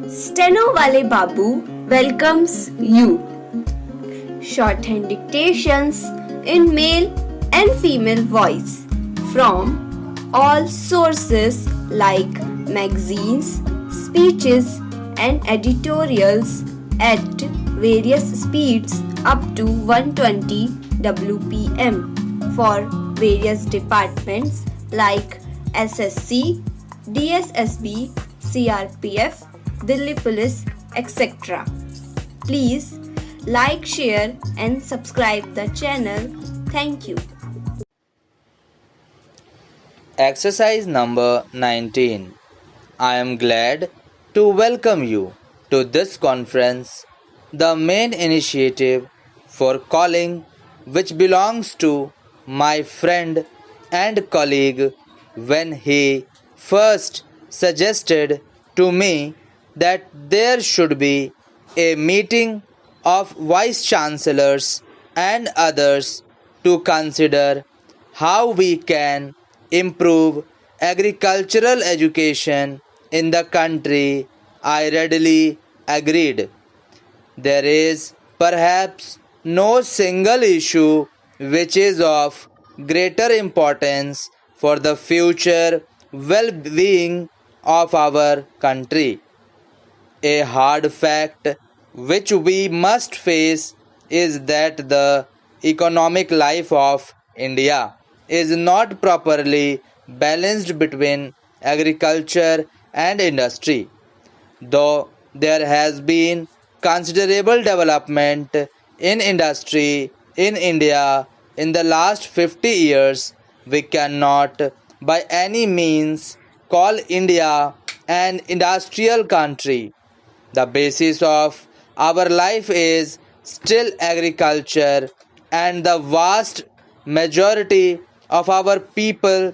Stenowalebabu welcomes you. Shorthand dictations in male and female voice from all sources like magazines, speeches, and editorials at various speeds up to 120 WPM for various departments like SSC, DSSSB, CRPF, Delhi Police, etc. Please like, share, and subscribe the channel. Thank you. Exercise number 19. I am glad to welcome you to this conference, the main initiative for calling, which belongs to my friend and colleague when he first suggested to me that there should be a meeting of vice chancellors and others to consider how we can improve agricultural education in the country. I readily agreed. There is perhaps no single issue which is of greater importance for the future well-being of our country. A hard fact which we must face is that the economic life of India is not properly balanced between agriculture and industry. Though there has been considerable development in industry in India in the last 50 years, we cannot by any means call India an industrial country. The basis of our life is still agriculture, and the vast majority of our people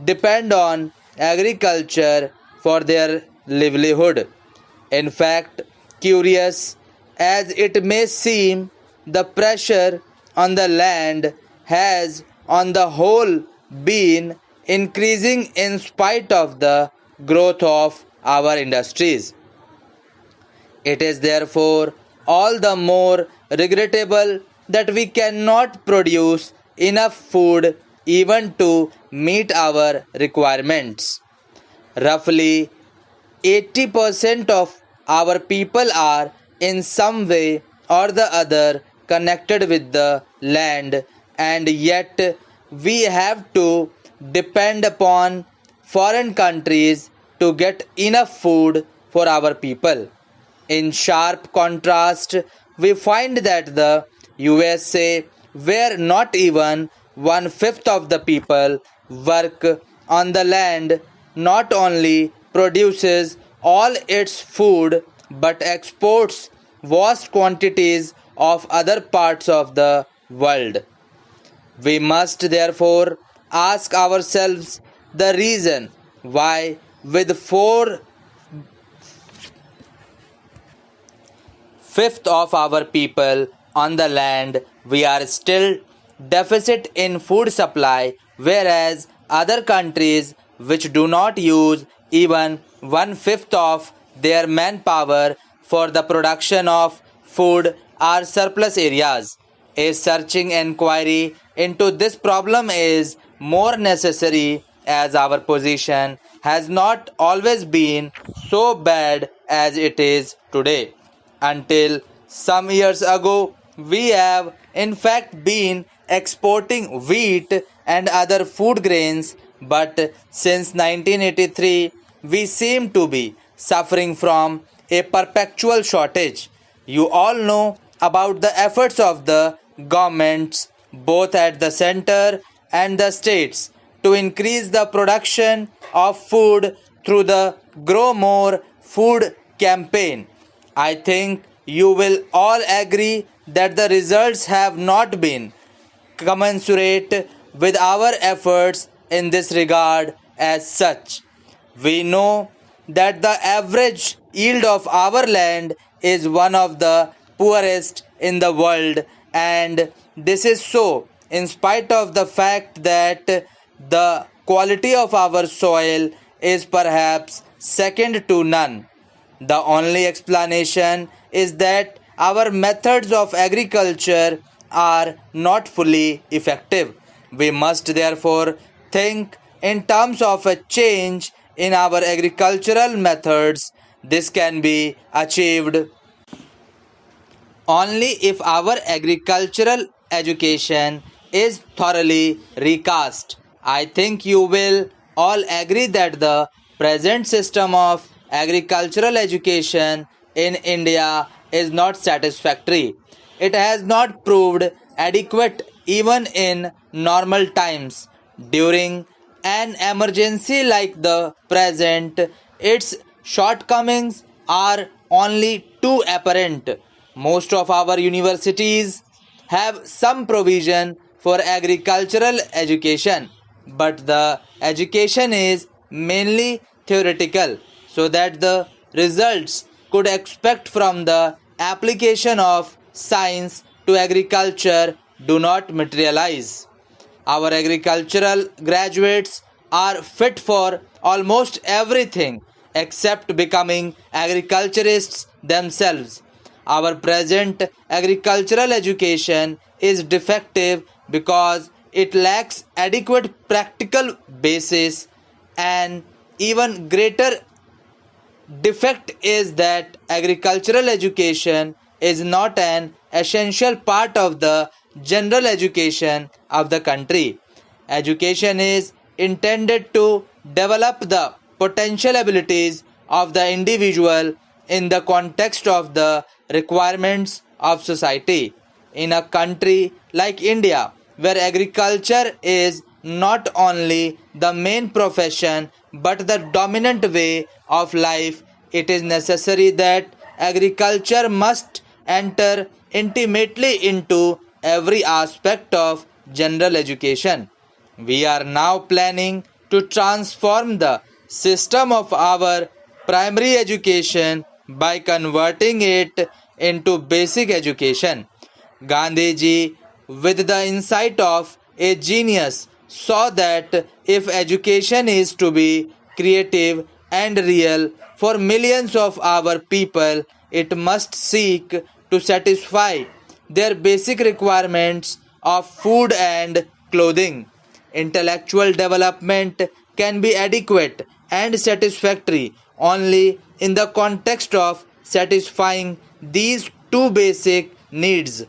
depend on agriculture for their livelihood. In fact, curious as it may seem, the pressure on the land has on the whole been increasing in spite of the growth of our industries. It is therefore all the more regrettable that we cannot produce enough food even to meet our requirements. Roughly 80% of our people are in some way or the other connected with the land, and yet we have to depend upon foreign countries to get enough food for our people. In sharp contrast, we find that the USA, where not even one-fifth of the people work on the land, not only produces all its food but exports vast quantities of other parts of the world. We must therefore ask ourselves the reason why, with 4/5 of our people on the land, we are still deficit in food supply, whereas other countries which do not use even 1/5 of their manpower for the production of food are surplus areas. A searching inquiry into this problem is more necessary as our position has not always been so bad as it is today. Until some years ago, we have in fact been exporting wheat and other food grains, but since 1983, we seem to be suffering from a perpetual shortage. You all know about the efforts of the governments, both at the center and the states, to increase the production of food through the Grow More Food campaign. I think you will all agree that the results have not been commensurate with our efforts in this regard as such. We know that the average yield of our land is one of the poorest in the world, and this is so in spite of the fact that the quality of our soil is perhaps second to none. The only explanation is that our methods of agriculture are not fully effective. We must therefore think in terms of a change in our agricultural methods. This can be achieved only if our agricultural education is thoroughly recast. I think you will all agree that the present system of agricultural education in India is not satisfactory. It has not proved adequate even in normal times. During an emergency like the present, its shortcomings are only too apparent. Most of our universities have some provision for agricultural education, but the education is mainly theoretical, so that the results could expect from the application of science to agriculture do not materialize. Our agricultural graduates are fit for almost everything except becoming agriculturists themselves. Our present agricultural education is defective because it lacks adequate practical basis. An even greater defect is that agricultural education is not an essential part of the general education of the country. Education is intended to develop the potential abilities of the individual in the context of the requirements of society. In a country like India, where agriculture is not only the main profession but the dominant way of life, it is necessary that agriculture must enter intimately into every aspect of general education. We are now planning to transform the system of our primary education by converting it into basic education. Gandhiji, with the insight of a genius, saw that if education is to be creative and real for millions of our people, it must seek to satisfy their basic requirements of food and clothing. Intellectual development can be adequate and satisfactory only in the context of satisfying these two basic needs.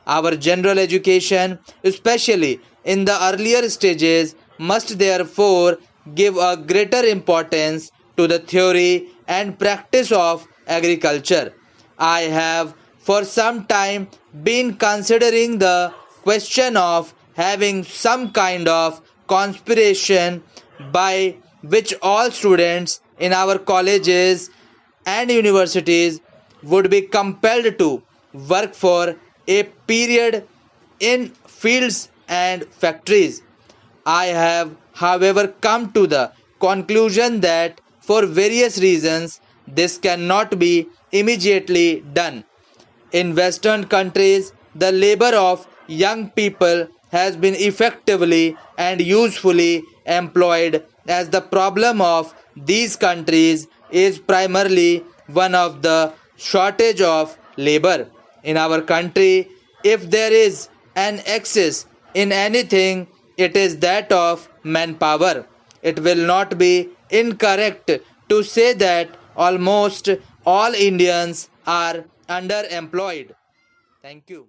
Our general education, especially in the earlier stages, must therefore give a greater importance to the theory and practice of agriculture. I have for some time been considering the question of having some kind of conspiration by which all students in our colleges and universities would be compelled to work for a period in fields and factories. I have, however, come to the conclusion that for various reasons this cannot be immediately done. In Western countries, the labor of young people has been effectively and usefully employed, as the problem of these countries is primarily one of the shortage of labor. In our country, if there is an excess in anything, it is that of manpower. It will not be incorrect to say that almost all Indians are underemployed. Thank you.